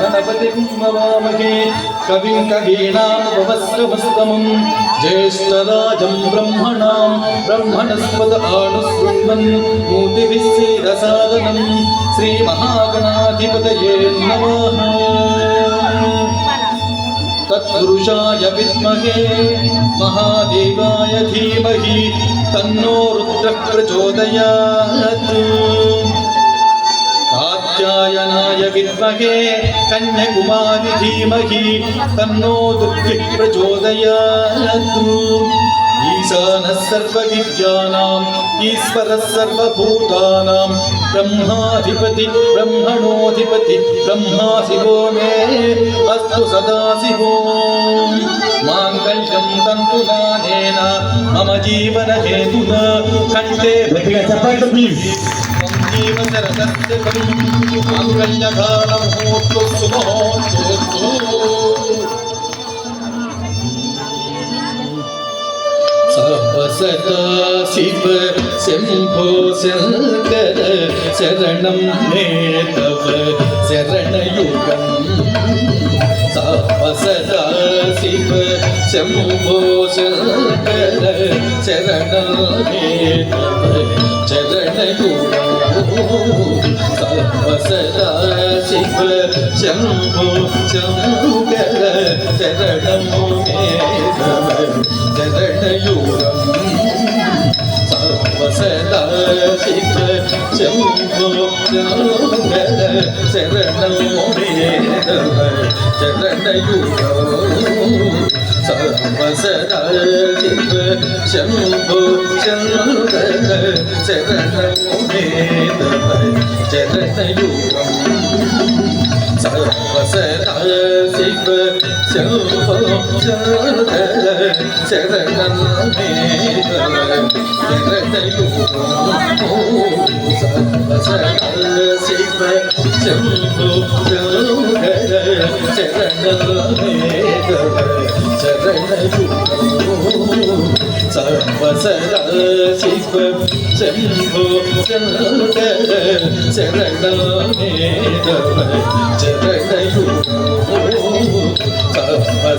गणपतिं नमामहे कविं कवीनामुपमश्रवस्तमं ज्येष्ठराजं ब्रह्मणस्पद आनुशृण्वन् मूर्तिभिः सीदसादनं श्रीमहागणाधिपतये नमः। तत्पुरुषाय विद्महे महादेवाय धीमहि तन्नो रुद्रः प्रचोदयात्। कात्यायनाय विद्महे कन्याकुमारी धीमहि तन्नो दुर्गिः प्रचोदयात्। ईशानः सर्वविद्यानाम् ईश्वरः सर्वभूतानां ब्रह्माधिपति ब्रह्मणोऽधिपति ब्रह्मा शिवो मे अस्तु सदाशिवो। माङ्गल्यं तन्तुनानेन मम जीवनहेतुना कण्ठे सदा शिव शंभो शंकर शरणं मे तव शरणयुगम्। सदा शिव शंभो शंकर शरणं मे तव शरणयुगम्। सदा शिव शंभो शंकर शरणं मे तव शरणयुगम्। सदा शिव शंभो शंकर शरणं मे तव शरणयुगम्। सदा शिव शंभो शंकर शरणं मे तव शरणयुगम्। सदा शिव शंभो शंकर शरणं मे तव शरणयुगम्। सदा शिव शंभो शंकर शरणं मे तव शरणयुगम्। सदा शिव शंभो शंकर शरणं मे तव शरणयुगम्।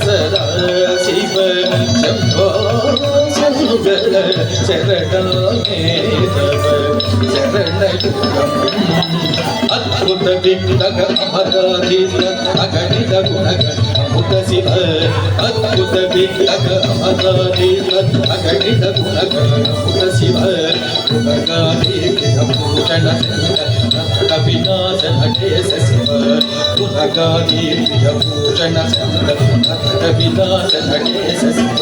सदा शिव शंभो शंकर शरणं मे तव शरणयुगम्। अद्भुत विघ्नग अमराधीश अगणित गुणगण अमृत शिव। अद्भुत विघ्नग अमराधीश अगणित गुणगण अमृत शिव। गुणगारी भूषण विनाश नटेश शिव। गुणगारी भूषण विनाश नटेश शिव।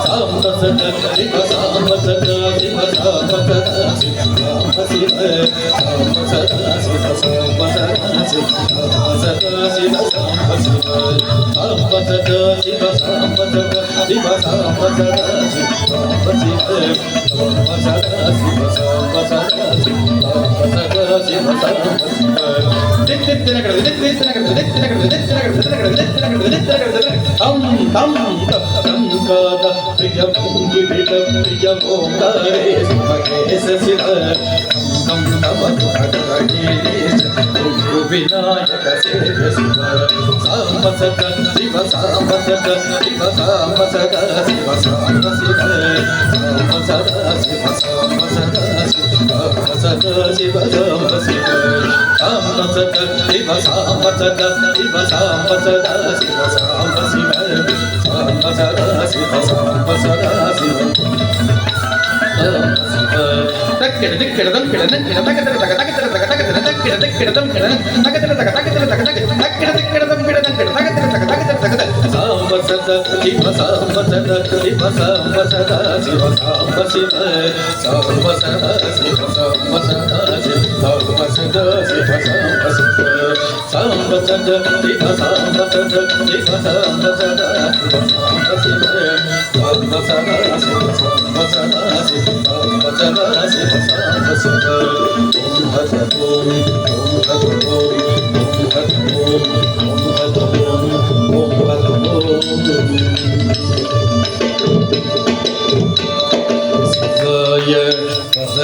सांब सदा शिव सांब सदा शिव सांब सदा शिव सांब शिव। सांब सदा शिव सांब सदा शिव सांब सदा शिव सांब शिव। सांब सदा शिव सांब सदा शिव सांब सदा शिव सांब शिव। सांब सदा शिव सांब सदा शिव सांब सदा शिव सांब शिव। प्रिय भूंगित प्रिय ओंकारे महेश शिव। तम तम दुःखदायिनीश विनायक सेव शिव। सांब सदा शिव सांब सदा शिव सांब सदा शिव सांब शिव। सांब सदा शिव सांब सदा शिव सांब सदा शिव सांब शिव। सांब सदा शिव सांब सदा शिव सांब सदा शिव सांब शिव। सांब सदा शिव सांब सदा शिव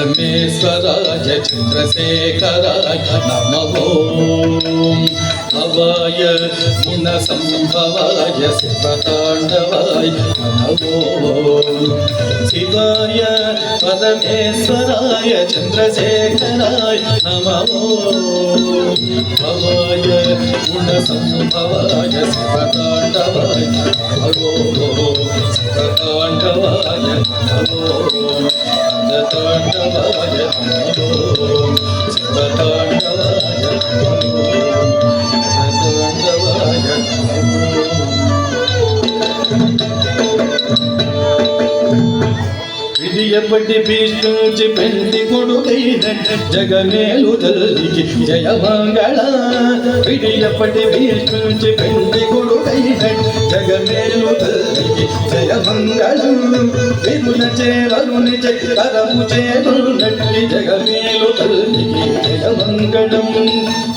परमेश्वराय चन्द्रशेखराय नमः अवाय गुणसम्भवाय शिवताण्डवाय नमः शिवाय परमेश्वराय चन्द्रशेखराय नमः अवाय गुणसम्भवाय शिवताण्डवाय नमः शिवताण्डवाय नमः ताण्डवाय नमः शिवताण्डवाय విడియపడి భీష్మించి పెండి కొడుకైన జగమేలు తల్లికి జయమంగళ విడియపడి భీష్మించి పెండి కొడుకైన జగమేలు తల్లికి జయమంగళం విరుల చేవరుని కరము చేరునట్టి జగమేలు తల్లికి జయమంగళం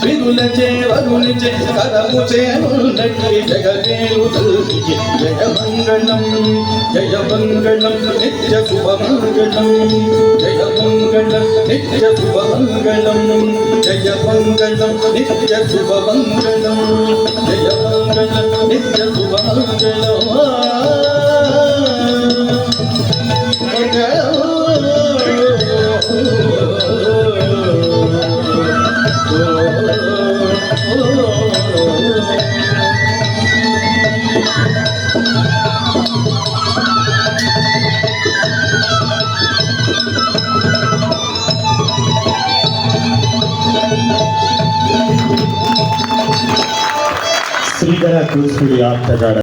విరుల చేవరుని కరము చేరునట్టి జగమేలు తల్లికి జయమంగళం జయమంగళం నిత్య శుభమంగళం జయమంగళం నిత్య శుభమంగళం జయమంగళం నిత్య శుభమంగళం జయమంగళం నిత్య శుభమంగళం ಶ್ರೀಧರ ಕೂಸುಡಿ ಆಟಗಾರ